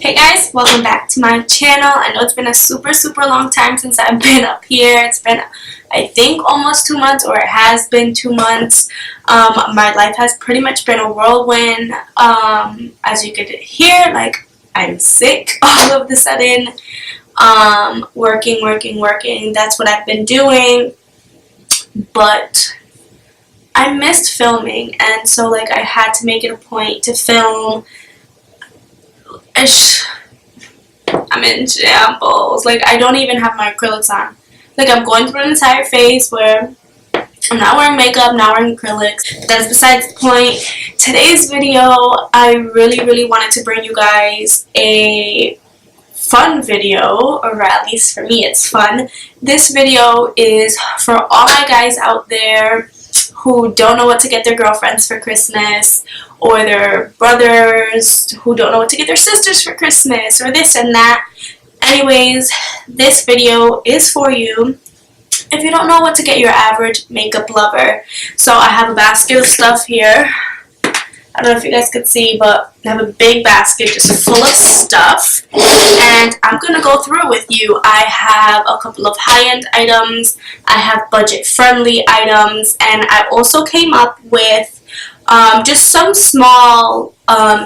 Hey guys, welcome back to my channel. I know it's been a super long time since I've been up here. It's been, I think, almost 2 months, or it has been 2 months. My life has pretty much been a whirlwind. As you could hear, like, I'm sick all of a sudden. Working. That's what I've been doing. But I missed filming, and so like I had to make it a point to film. I'm in shambles. Like, I don't even have my acrylics on. Like, I'm going through an entire phase where I'm not wearing makeup, not wearing acrylics. That's besides the point. Today's video, I really wanted to bring you guys a fun video, or at least for me it's fun. This video is for all my guys out there who don't know what to get their girlfriends for Christmas, or their brothers who don't know what to get their sisters for Christmas, or this and that. Anyways, this video is for you if you don't know what to get your average makeup lover. So I have a basket of stuff here. I don't know if you guys could see, but I have a big basket just full of stuff, and I'm gonna go through it with you. I have a couple of high-end items, I have budget-friendly items, and I also came up with just some small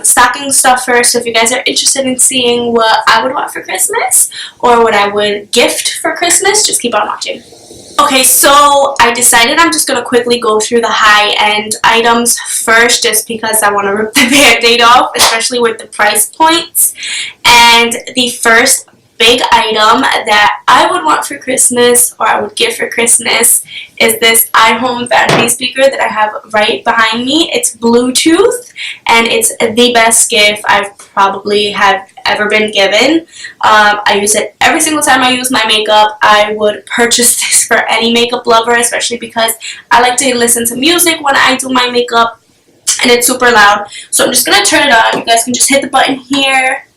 stocking stuffers. So if you guys are interested in seeing what I would want for Christmas, or what I would gift for Christmas, just keep on watching. Okay, so I decided I'm just going to quickly go through the high-end items first, just because I want to rip the band-aid off, especially with the price points. And the first big item that I would want for Christmas, or I would give for Christmas, is this iHome vanity speaker that I have right behind me. It's Bluetooth, and it's the best gift I've probably have ever been given. I use it every single time I use my makeup. I would purchase this for any makeup lover, especially because I like to listen to music when I do my makeup, and it's super loud. So I'm just going to turn it on. You guys can just hit the button here,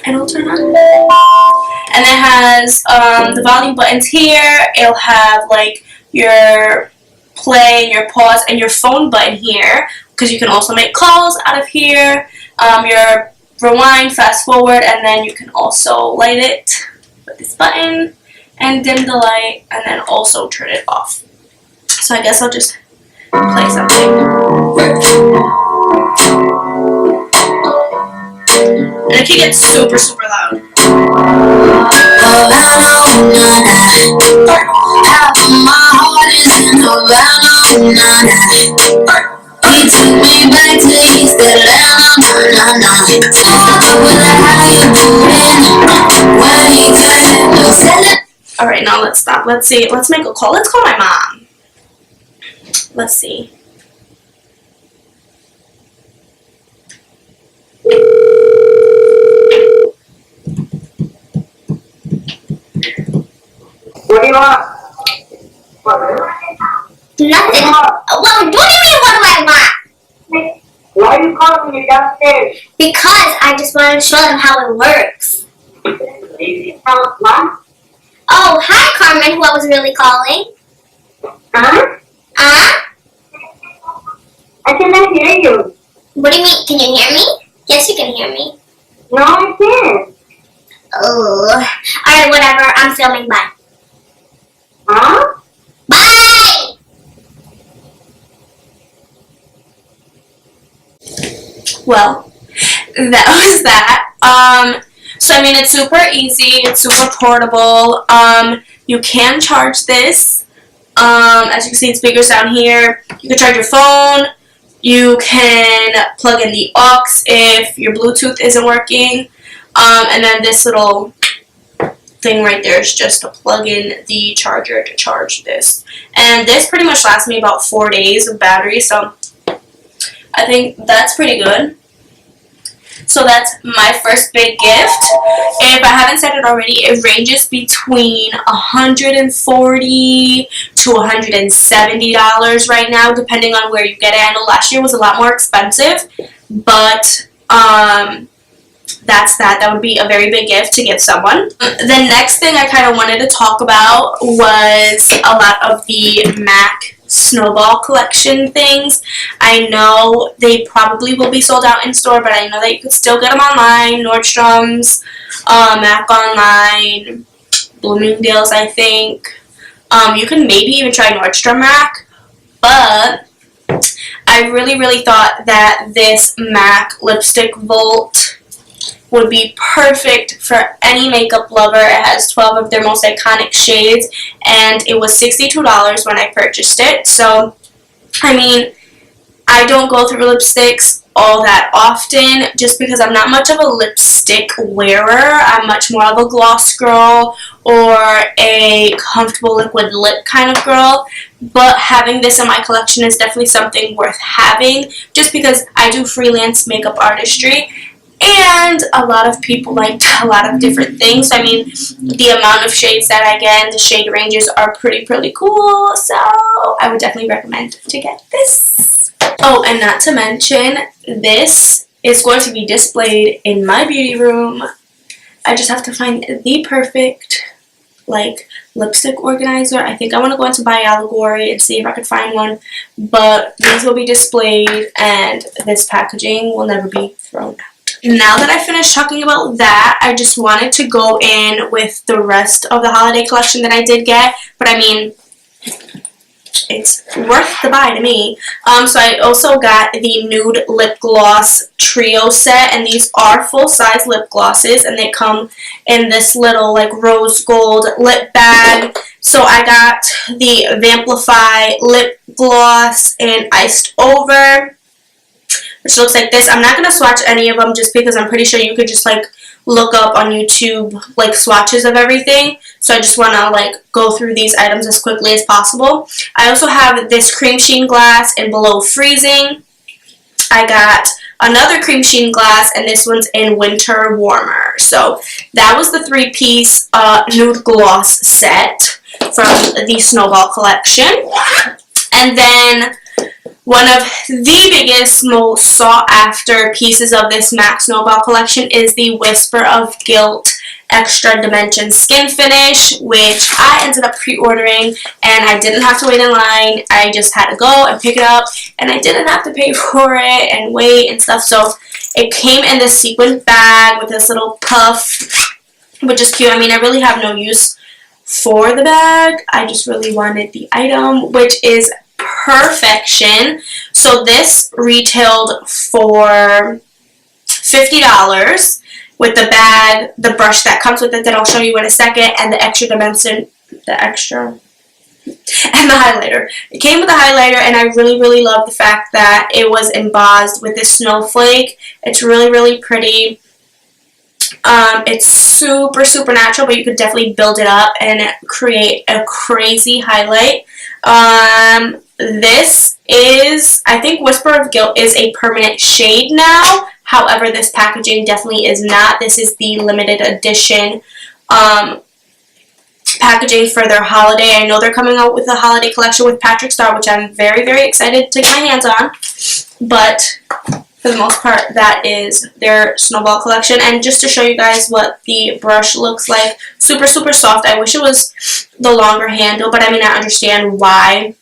and it'll turn on. And it has the volume buttons here. It'll have like your play, your pause, and your phone button here, because you can also make calls out of here. Your rewind, fast forward, and then you can also light it with this button and dim the light, and then also turn it off. So I guess I'll just play something. And it can get super loud. He took me back to East Atlanta, Alright, now let's stop. Let's see. Let's make a call. Let's call my mom. Let's see. What do you want? Nothing. What do you mean, what do I want? Why are you calling me downstairs? Because I just wanted to show them how it works. Mom? Oh, hi, Carmen, who I was really calling. Huh? I cannot hear you. What do you mean? Can you hear me? Yes, you can hear me. No, I can't. Oh. Alright, whatever. I'm filming. Bye. Huh? Bye! Well, that was that. So I mean, it's super easy, it's super portable. You can charge this. As you can see, the speakers down here. You can charge your phone. You can plug in the aux if your Bluetooth isn't working. And then this little thing right there is just to plug in the charger to charge this. And this pretty much lasts me about 4 days of battery, so I think that's pretty good. So that's my first big gift. If I haven't said it already, it ranges between $140 to $170 right now, depending on where you get it. I know last year was a lot more expensive, but that's that. That would be a very big gift to give someone. The next thing I kind of wanted to talk about was a lot of the MAC Snowball collection things. I know they probably will be sold out in store, but I know that you could still get them online. Nordstrom's, MAC online, Bloomingdale's, I think. You can maybe even try Nordstrom MAC, but I really thought that this MAC Lipstick Volt would be perfect for any makeup lover. It has 12 of their most iconic shades, and it was $62 when I purchased it. So, I mean, I don't go through lipsticks all that often just because I'm not much of a lipstick wearer. I'm much more of a gloss girl or a comfortable liquid lip kind of girl. But having this in my collection is definitely something worth having just because I do freelance makeup artistry. And a lot of people like a lot of different things. I mean, the amount of shades that I get and the shade ranges are pretty cool. So I would definitely recommend to get this. Oh, and not to mention, this is going to be displayed in my beauty room. I just have to find the perfect, like, lipstick organizer. I think I want to go into By Allegory and see if I could find one. But these will be displayed, and this packaging will never be thrown out. Now that I finished talking about that, I just wanted to go in with the rest of the holiday collection that I did get. But I mean, it's worth the buy to me. So I also got the Nude Lip Gloss Trio set, and these are full-size lip glosses, and they come in this little, like, rose gold lip bag. So I got the Vamplify Lip Gloss in Iced Over, which looks like this. I'm not going to swatch any of them just because I'm pretty sure you could just, like, look up on YouTube, like, swatches of everything. So I just want to, like, go through these items as quickly as possible. I also have this Cream Sheen glass in Below Freezing. I got another Cream Sheen glass, and this one's in Winter Warmer. So that was the 3-piece nude gloss set from the Snowball collection. And then one of the biggest, most sought-after pieces of this MAC Snowball collection is the Whisper of Guilt Extra Dimension Skin Finish, which I ended up pre-ordering, and I didn't have to wait in line. I just had to go and pick it up, and I didn't have to pay for it and wait and stuff. So it came in this sequin bag with this little puff, which is cute. I mean, I really have no use for the bag. I just really wanted the item, which is perfection. So this retailed for $50 with the bag, the brush that comes with it that I'll show you in a second, and the extra dimension, and the highlighter. It came with a highlighter, and I really love the fact that it was embossed with this snowflake. It's really pretty. It's super natural, but you could definitely build it up and create a crazy highlight. This is, I think Whisper of Guilt is a permanent shade now. However, this packaging definitely is not. This is the limited edition packaging for their holiday. I know they're coming out with a holiday collection with Patrick Star, which I'm very excited to get my hands on. But for the most part, that is their Snowball collection. And just to show you guys what the brush looks like, super soft. I wish it was the longer handle, but I mean, I understand why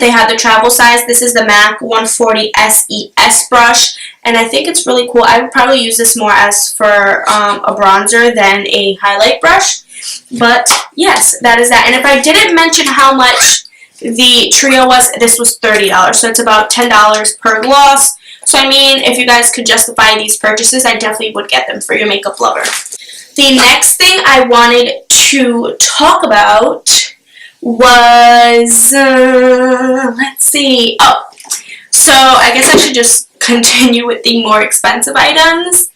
they have the travel size. This is the MAC 140 SES brush, and I think it's really cool. I would probably use this more as for a bronzer than a highlight brush. But yes, that is that. And if I didn't mention how much the trio was, this was $30. So it's about $10 per gloss. So I mean, if you guys could justify these purchases, I definitely would get them for your makeup lover. The next thing I wanted to talk about was, let's see. Oh, so I guess I should just continue with the more expensive items.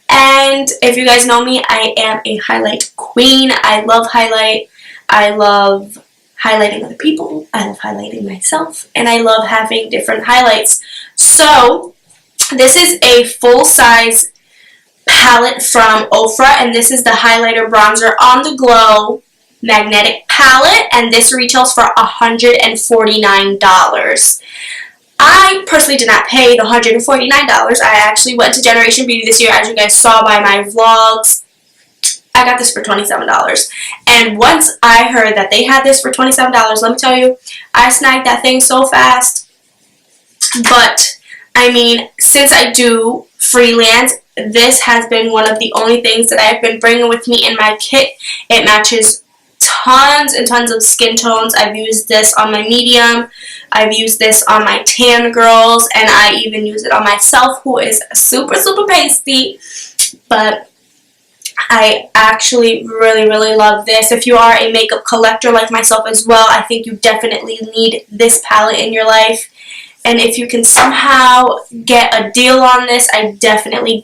And if you guys know me, I am a highlight queen. I love highlight. I love highlighting other people. I love highlighting myself. And I love having different highlights. So this is a full-size palette from Ofra, and this is the highlighter bronzer on the Glow magnetic palette, and this retails for $149. I personally did not pay the $149. I actually went to Generation Beauty this year, as you guys saw by my vlogs. I got this for $27. And once I heard that they had this for $27, let me tell you, I snagged that thing so fast. But, I mean, since I do freelance, this has been one of the only things that I've been bringing with me in my kit. It matches tons and tons of skin tones. I've used this on my medium, I've used this on my tan girls, and I even use it on myself, who is super, super pasty. But I actually really, really love this. If you are a makeup collector like myself as well, I think you definitely need this palette in your life. And if you can somehow get a deal on this, I definitely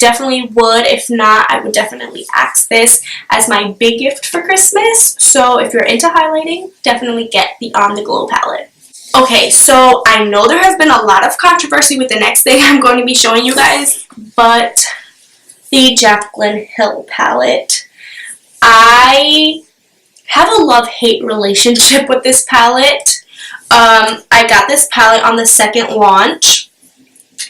would. If not, I would definitely ask this as my big gift for Christmas. So if you're into highlighting, definitely get the On The Glow palette. Okay, so I know there has been a lot of controversy with the next thing I'm going to be showing you guys, but the Jaclyn Hill palette. I have a love-hate relationship with this palette. I got this palette on the second launch,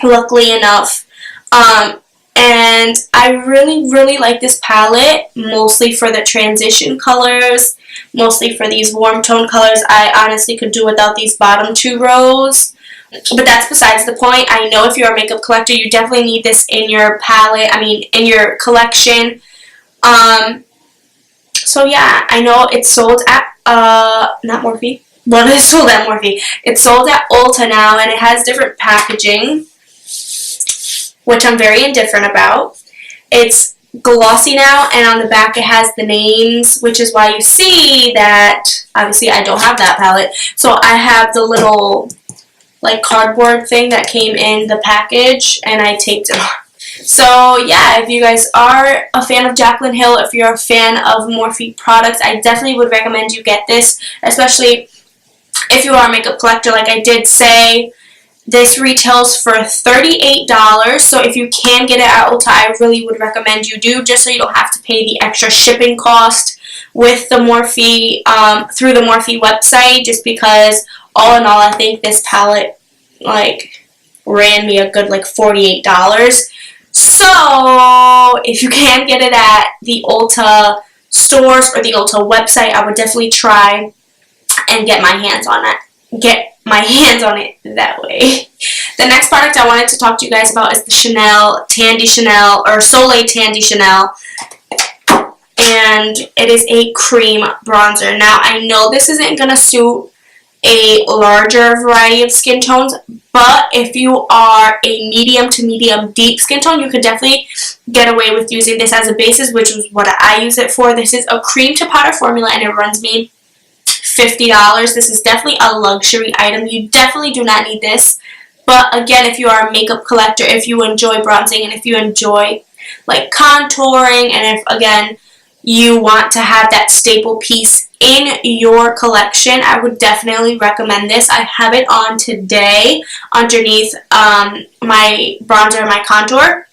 luckily enough, and I really like this palette, mostly for the transition colors, mostly for these warm tone colors. I honestly could do without these bottom two rows, but that's besides the point. I know if you're a makeup collector, you definitely need this in your palette, in your collection. So yeah, I know it's sold at, not Morphe. Well, it's sold at Morphe. It's sold at Ulta now, and it has different packaging, which I'm very indifferent about. It's glossy now, and on the back it has the names, which is why you see that, obviously, I don't have that palette. So I have the little, like, cardboard thing that came in the package, and I taped it on. So yeah, if you guys are a fan of Jaclyn Hill, if you're a fan of Morphe products, I definitely would recommend you get this, especially if you are a makeup collector. Like I did say, this retails for $38, so if you can get it at Ulta, I really would recommend you do, just so you don't have to pay the extra shipping cost with the Morphe, through the Morphe website, just because all in all, I think this palette, like, ran me a good, like, $48. So, if you can get it at the Ulta stores or the Ulta website, I would definitely try and get my hands on it. That way. The next product I wanted to talk to you guys about is the Soleil Tandy Chanel. And it is a cream bronzer. Now, I know this isn't going to suit a larger variety of skin tones, but if you are a medium to medium deep skin tone, you could definitely get away with using this as a basis, which is what I use it for. This is a cream to powder formula, and it runs me $50. This is definitely a luxury item. You definitely do not need this. But again, if you are a makeup collector, if you enjoy bronzing, and if you enjoy like contouring, and if again you want to have that staple piece in your collection, I would definitely recommend this. I have it on today underneath my bronzer and my contour.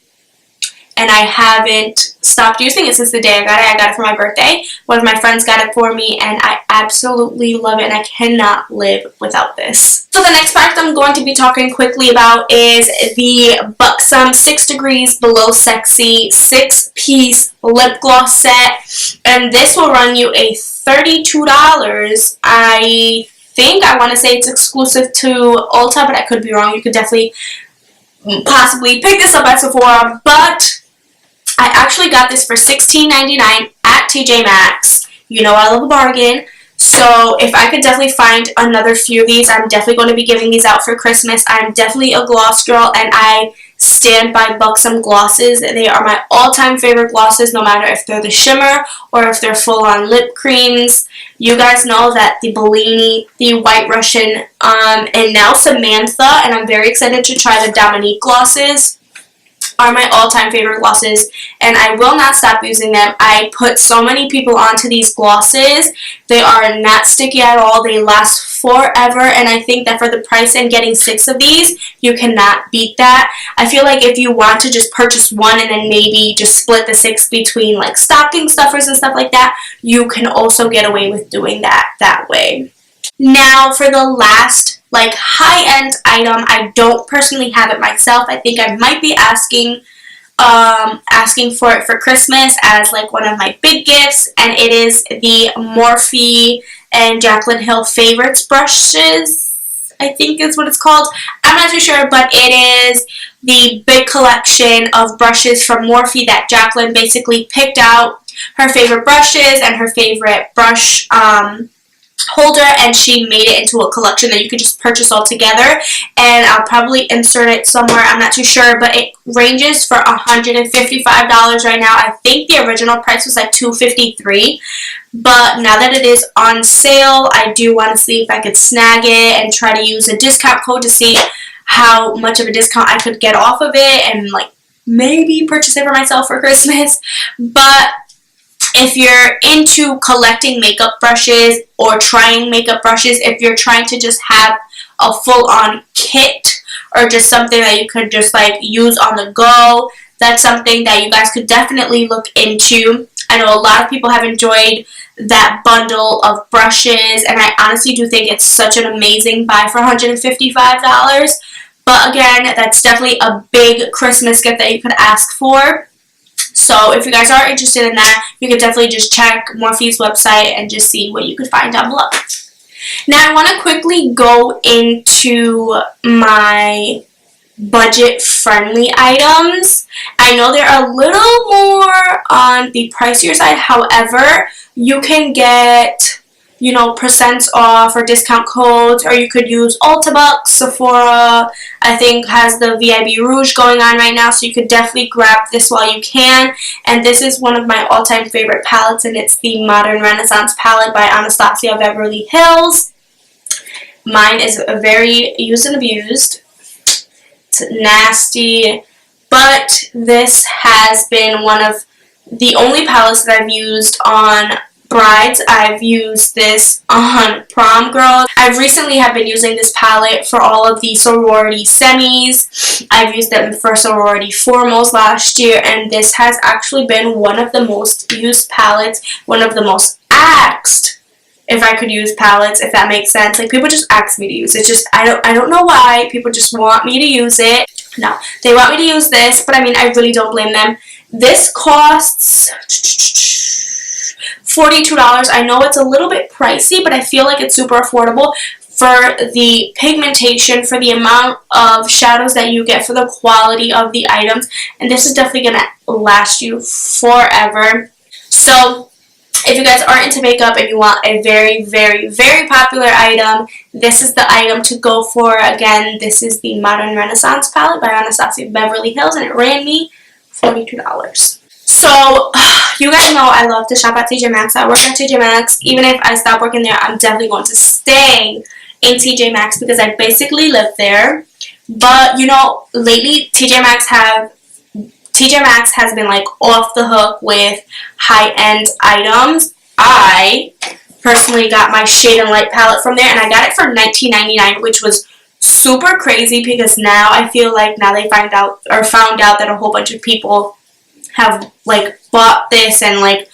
And I haven't stopped using it since the day I got it. I got it for my birthday. One of my friends got it for me, and I absolutely love it, and I cannot live without this. So the next product I'm going to be talking quickly about is the Buxom 6 Degrees Below Sexy 6-piece lip gloss set. And this will run you a $32. I want to say it's exclusive to Ulta, but I could be wrong. You could definitely possibly pick this up at Sephora, but I actually got this for $16.99 at TJ Maxx. You know I love a bargain. So if I could definitely find another few of these, I'm definitely going to be giving these out for Christmas. I'm definitely a gloss girl, and I stand by Buxom glosses. They are my all-time favorite glosses, no matter if they're the shimmer or if they're full-on lip creams. You guys know that the Bellini, the White Russian, and now Samantha, and I'm very excited to try the Dominique glosses, are my all-time favorite glosses, and I will not stop using them. I put so many people onto these glosses. They are not sticky at all. They last forever, and I think that for the price and getting 6 of these, you cannot beat that. I feel like if you want to just purchase one and then maybe just split the 6 between like stocking stuffers and stuff like that, you can also get away with doing that way. Now for the last high-end item, I don't personally have it myself. I think I might be asking asking for it for Christmas as like one of my big gifts, and it is the Morphe and Jaclyn Hill Favorites brushes, I think is what it's called. I'm not too sure, but it is the big collection of brushes from Morphe that Jaclyn basically picked out her favorite brushes and her favorite brush holder, and she made it into a collection that you could just purchase all together, and I'll probably insert it somewhere, I'm not too sure, but it ranges for $155 right now. I think the original price was like $253, but now that it is on sale, I do want to see if I could snag it and try to use a discount code to see how much of a discount I could get off of it and like maybe purchase it for myself for Christmas. But if you're into collecting makeup brushes or trying makeup brushes, if you're trying to just have a full-on kit or just something that you could just like use on the go, that's something that you guys could definitely look into. I know a lot of people have enjoyed that bundle of brushes, and I honestly do think it's such an amazing buy for $155. But again, that's definitely a big Christmas gift that you could ask for. So if you guys are interested in that, you can definitely just check Morphe's website and just see what you could find down below. Now I want to quickly go into my budget-friendly items. I know they're a little more on the pricier side. However, you can get, you know, percents off or discount codes, or you could use Ulta, Sephora, I think has the v.a.b. Rouge going on right now, so you could definitely grab this while you can. And this is one of my all-time favorite palettes, and it's the Modern Renaissance palette by Anastasia Beverly Hills. Mine is very used and abused. It's nasty, but this has been one of the only palettes that I've used on brides. I've used this on prom girls. I've recently have been using this palette for all of the sorority semis. I've used them for sorority formals last year, and this has actually been one of the most used palettes, one of the most asked, if I could use palettes, if that makes sense. Like, people just ask me to use it. It's just, I don't know why. People just want me to use it. No, they want me to use this, but I mean, I really don't blame them. This costs $42. I know it's a little bit pricey, but I feel like it's super affordable for the pigmentation, for the amount of shadows that you get, for the quality of the items, and this is definitely going to last you forever. So if you guys are into makeup and you want a very, very, very popular item, this is the item to go for. Again, this is the Modern Renaissance palette by Anastasia Beverly Hills, and it ran me $42. So, you guys know I love to shop at TJ Maxx. I work at TJ Maxx. Even if I stop working there, I'm definitely going to stay in TJ Maxx because I basically live there. But, you know, lately TJ Maxx has been like off the hook with high-end items. I personally got my Shade and Light palette from there, and I got it for $19.99, which was super crazy because now I feel like now they found out that a whole bunch of people have like bought this and like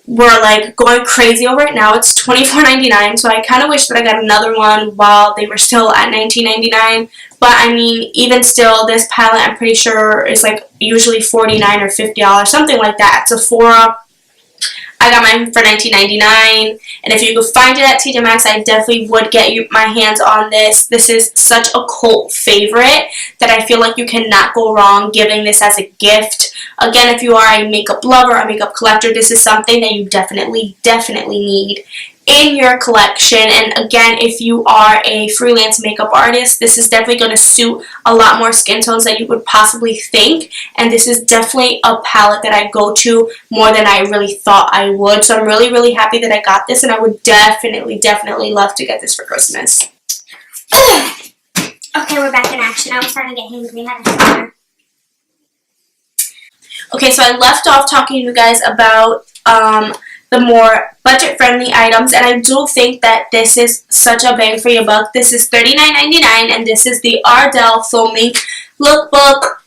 were like going crazy over it. Now it's $24.99, so I kind of wish that I got another one while they were still at $19.99. But I mean, even still, this palette I'm pretty sure is like usually $49 or $50, something like that. At Sephora, I got mine for $19.99, and if you could find it at TJ Maxx, I definitely would get my hands on this. This is such a cult favorite that I feel like you cannot go wrong giving this as a gift. Again, if you are a makeup lover, a makeup collector, this is something that you definitely need in your collection. And again, if you are a freelance makeup artist, this is definitely going to suit a lot more skin tones than you would possibly think. And this is definitely a palette that I go to more than I really thought I would. So I'm really, really happy that I got this, and I would definitely love to get this for Christmas. Okay, we're back in action. I was starting to get hangry. I had a shower. Okay, so I left off talking to you guys about the more budget-friendly items, and I do think that this is such a bang for your buck. This is $39.99, and this is the Ardell Faux Mink Lookbook.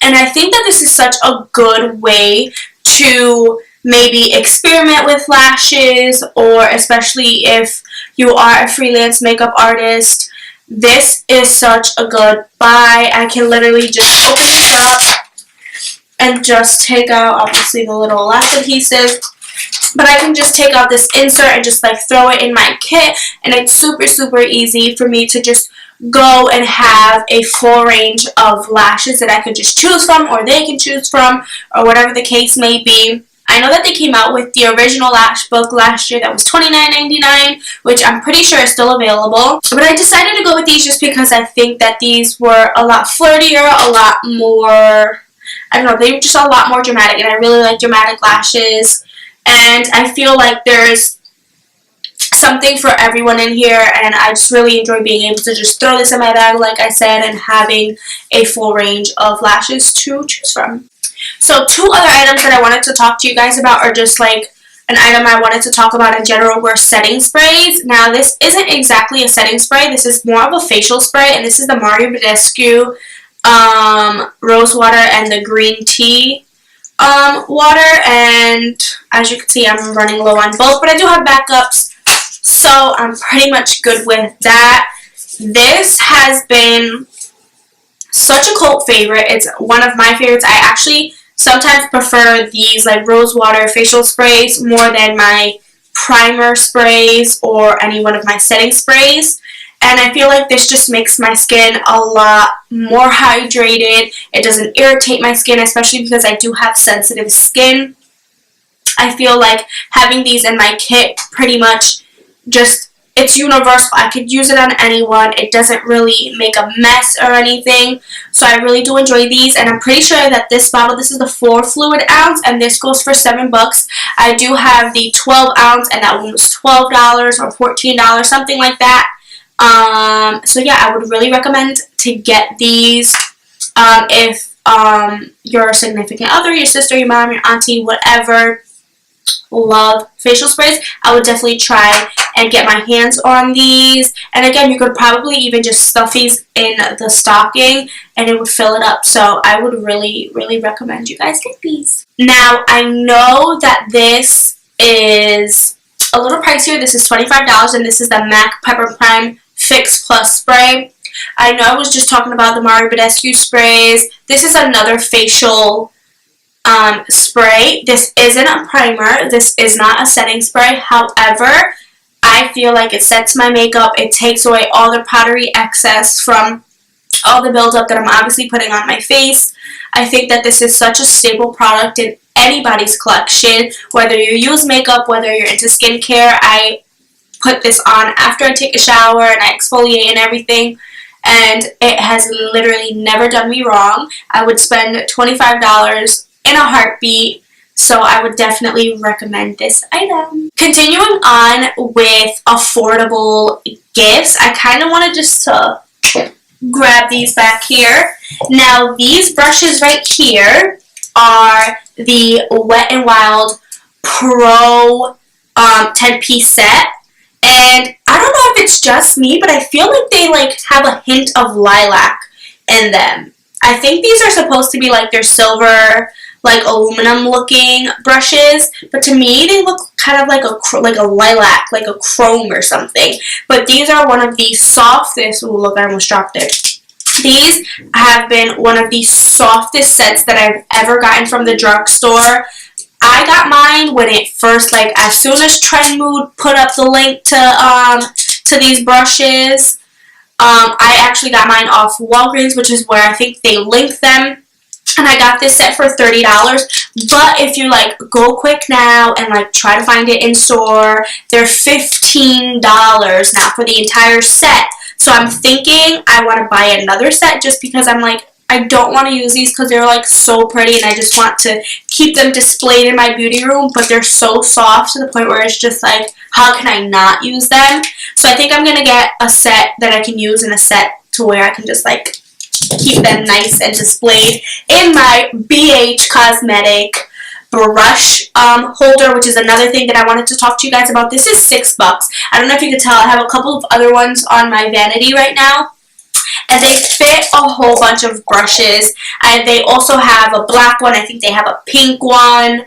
And I think that this is such a good way to maybe experiment with lashes, or especially if you are a freelance makeup artist. This is such a good buy. I can literally just open this up and just take out, obviously, the little lash adhesive. But I can just take out this insert and just like throw it in my kit, and it's super, super easy for me to just go and have a full range of lashes that I could just choose from, or they can choose from, or whatever the case may be. I know that they came out with the original lash book last year that was $29.99, which I'm pretty sure is still available. But I decided to go with these just because I think that these were a lot flirtier, a lot more, I don't know, they were just a lot more dramatic, and I really like dramatic lashes. And I feel like there's something for everyone in here, and I just really enjoy being able to just throw this in my bag, like I said, and having a full range of lashes to choose from. So 2 other items that I wanted to talk to you guys about, are just like an item I wanted to talk about in general, were setting sprays. Now this isn't exactly a setting spray, this is more of a facial spray, and this is the Mario Badescu rose water and the green tea water, and as you can see I'm running low on both, but I do have backups, so I'm pretty much good with that. This has been such a cult favorite. It's one of my favorites. I actually sometimes prefer these like rose water facial sprays more than my primer sprays or any one of my setting sprays. And I feel like this just makes my skin a lot more hydrated. It doesn't irritate my skin, especially because I do have sensitive skin. I feel like having these in my kit pretty much just, it's universal. I could use it on anyone. It doesn't really make a mess or anything. So I really do enjoy these. And I'm pretty sure that this bottle, this is the 4 fluid ounce, and this goes for $7. I do have the 12 ounce, and that one was $12 or $14, something like that. So yeah, I would really recommend to get these if your significant other, your sister, your mom, your auntie, whatever, love facial sprays. I would definitely try and get my hands on these. And again, you could probably even just stuff these in the stocking and it would fill it up. So I would really, really recommend you guys get these. Now, I know that this is a little pricier. This is $25, and this is the MAC Prep+Prime Fix Plus spray. I know I was just talking about the Mario Badescu sprays. This is another facial spray. This isn't a primer. This is not a setting spray. However, I feel like it sets my makeup. It takes away all the powdery excess from all the buildup that I'm obviously putting on my face. I think that this is such a staple product in anybody's collection. Whether you use makeup, whether you're into skincare, I put this on after I take a shower and I exfoliate and everything, and it has literally never done me wrong. I would spend $25 in a heartbeat, so I would definitely recommend this item. Continuing on with affordable gifts, I kind of wanted just to grab these back here. Now, these brushes right here are the Wet n Wild Pro 10-piece set. And I don't know if it's just me, but I feel like they have a hint of lilac in them. I think these are supposed to be like their silver, aluminum looking brushes, but to me they look kind of like a lilac, like a chrome or something. But these are one of the softest. Ooh, look, I almost dropped it. These have been one of the softest sets that I've ever gotten from the drugstore. I got mine when it first, as soon as Trend Mood put up the link to these brushes. I actually got mine off Walgreens, which is where I think they linked them. And I got this set for $30. But if you go quick now and try to find it in store, they're $15 now for the entire set. So I'm thinking I want to buy another set just because I'm I don't want to use these because they're so pretty and I just want to keep them displayed in my beauty room, but they're so soft to the point where it's just how can I not use them? So I think I'm going to get a set that I can use and a set to where I can just keep them nice and displayed in my BH Cosmetic brush holder, which is another thing that I wanted to talk to you guys about. This is $6. I don't know if you can tell, I have a couple of other ones on my vanity right now. And they fit a whole bunch of brushes. And they also have a black one. I think they have a pink one.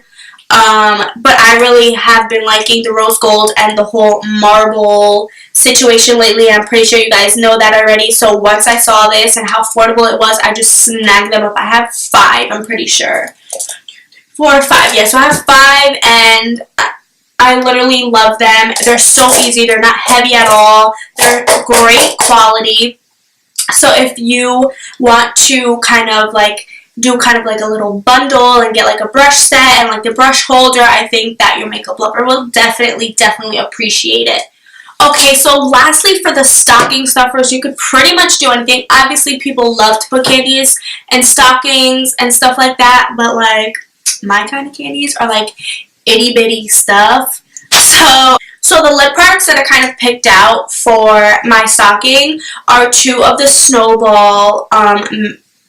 But I really have been liking the rose gold and the whole marble situation lately. I'm pretty sure you guys know that already. So once I saw this and how affordable it was, I just snagged them up. I have 5, I'm pretty sure. 4 or 5. Yeah, so I have 5, and I literally love them. They're so easy. They're not heavy at all. They're great quality. So if you want to kind of like do kind of like a little bundle and get like a brush set and like the brush holder, I think that your makeup lover will definitely appreciate it. Okay, so lastly, for the stocking stuffers, you could pretty much do anything. Obviously, people love to put candies in stockings and stuff like that, but like my kind of candies are like itty bitty stuff. So the lip products that I kind of picked out for my stocking are 2 of the Snowball,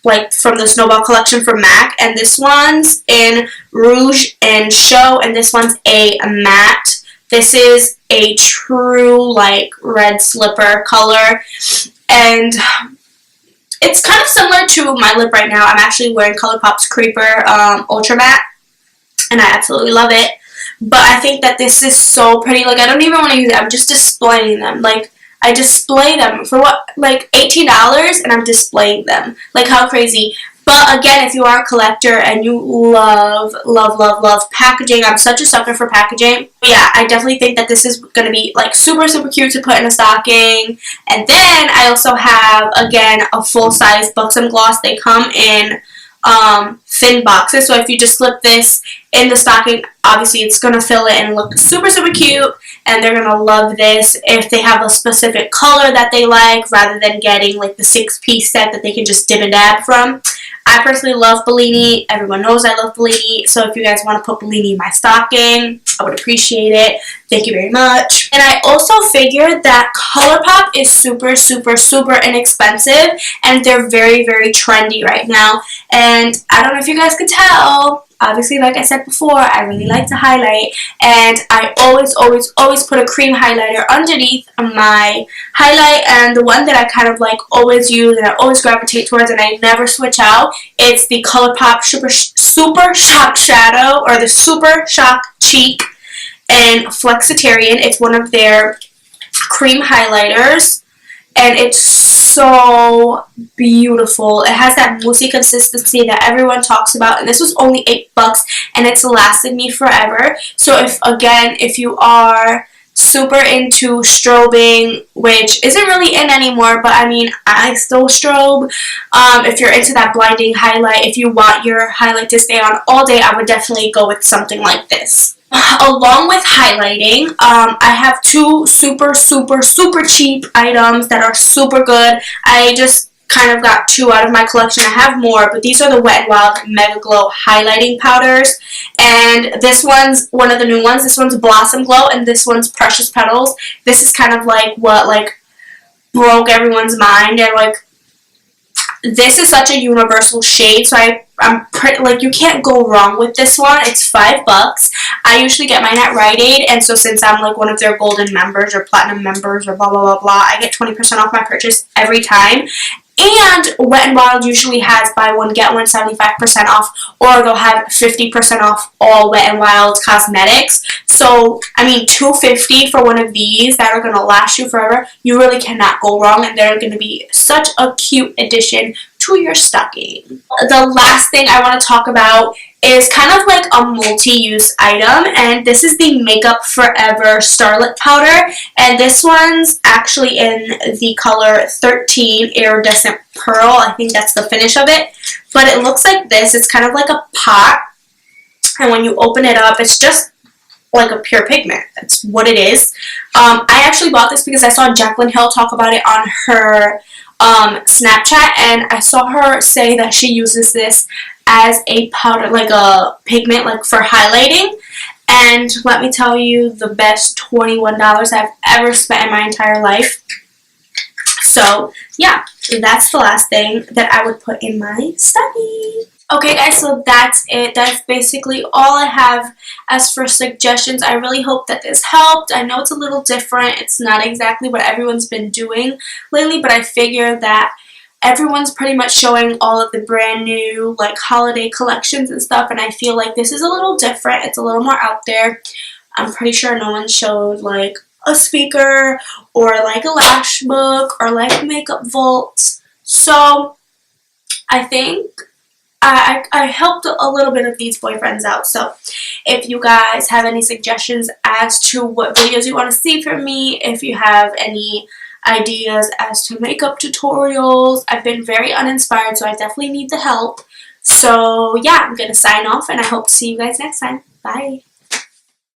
like from the Snowball collection from MAC, and this one's in Rouge and Show, and this one's a matte. This is a true like red slipper color, and it's kind of similar to my lip right now. I'm actually wearing Colourpop's Creeper Ultra Matte, and I absolutely love it. But I think that this is so pretty. Like, I don't even want to use it. I'm just displaying them. Like, I display them for what? Like $18, and I'm displaying them. Like, how crazy. But again, if you are a collector and you love packaging, I'm such a sucker for packaging. But yeah, I definitely think that this is going to be like super cute to put in a stocking. And then I also have, again, a full-size Buxom gloss. They come in thin boxes, so if you just slip this in the stocking, obviously it's going to fill it and look super cute, and they're going to love this if they have a specific color that they like, rather than getting like the 6-piece set that they can just dib and dab from. I personally love Bellini. Everyone knows I love Bellini, so if you guys want to put Bellini in my stocking, I would appreciate it. Thank you very much. And I also figured that Colourpop is super inexpensive, and they're very trendy right now. And I don't know if you guys could tell, obviously, like I said before, I really like to highlight, and I always put a cream highlighter underneath my highlight, and the one that I kind of like always use and I always gravitate towards and I never switch out, it's the Colourpop Super Shock Shadow, or the Super Shock Cheek in Flexitarian. It's one of their cream highlighters, and it's so beautiful. It has that moussey consistency that everyone talks about, and this was only $8, and it's lasted me forever. So if you are super into strobing, which isn't really in anymore, but I mean, I still strobe. If you're into that blinding highlight, if you want your highlight to stay on all day, I would definitely go with something like this. Along with highlighting, I have 2 super cheap items that are super good. I just kind of got 2 out of my collection. I have more, but these are the Wet n Wild Mega Glow highlighting powders, and this one's one of the new ones. This one's Blossom Glow, and this one's Precious Petals. This is kind of like what like broke everyone's mind, and like this is such a universal shade, so I'm pretty, like, you can't go wrong with this one. It's $5. I usually get mine at Rite Aid, and so since I'm like one of their golden members or platinum members or blah I get 20% off my purchase every time. And Wet n Wild usually has buy one get one 75% off, or they'll have 50% off all Wet n Wild cosmetics. So I mean, $2.50 for one of these that are going to last you forever. You really cannot go wrong, and they're going to be such a cute addition to your stocking. The last thing I want to talk about is kind of like a multi-use item, and this is the Makeup Forever Starlit Powder, and this one's actually in the color 13 Iridescent Pearl. I think that's the finish of it, but it looks like this. It's kind of like a pot, and when you open it up, it's just like a pure pigment. That's what it is. I actually bought this because I saw Jaclyn Hill talk about it on her Snapchat, and I saw her say that she uses this as a powder, like a pigment, like for highlighting. And let me tell you, the best $21 I've ever spent in my entire life. So yeah, that's the last thing that I would put in my stocking. Okay guys, so that's it. That's basically all I have as for suggestions. I really hope that this helped. I know it's a little different. It's not exactly what everyone's been doing lately, but I figure that everyone's pretty much showing all of the brand new like holiday collections and stuff, and I feel like this is a little different. It's a little more out there. I'm pretty sure no one showed like a speaker or like a lash book or like makeup vaults. So I think I helped a little bit of these boyfriends out. So if you guys have any suggestions as to what videos you want to see from me, if you have any ideas as to makeup tutorials, I've been very uninspired, so I definitely need the help. So yeah, I'm going to sign off, and I hope to see you guys next time. Bye.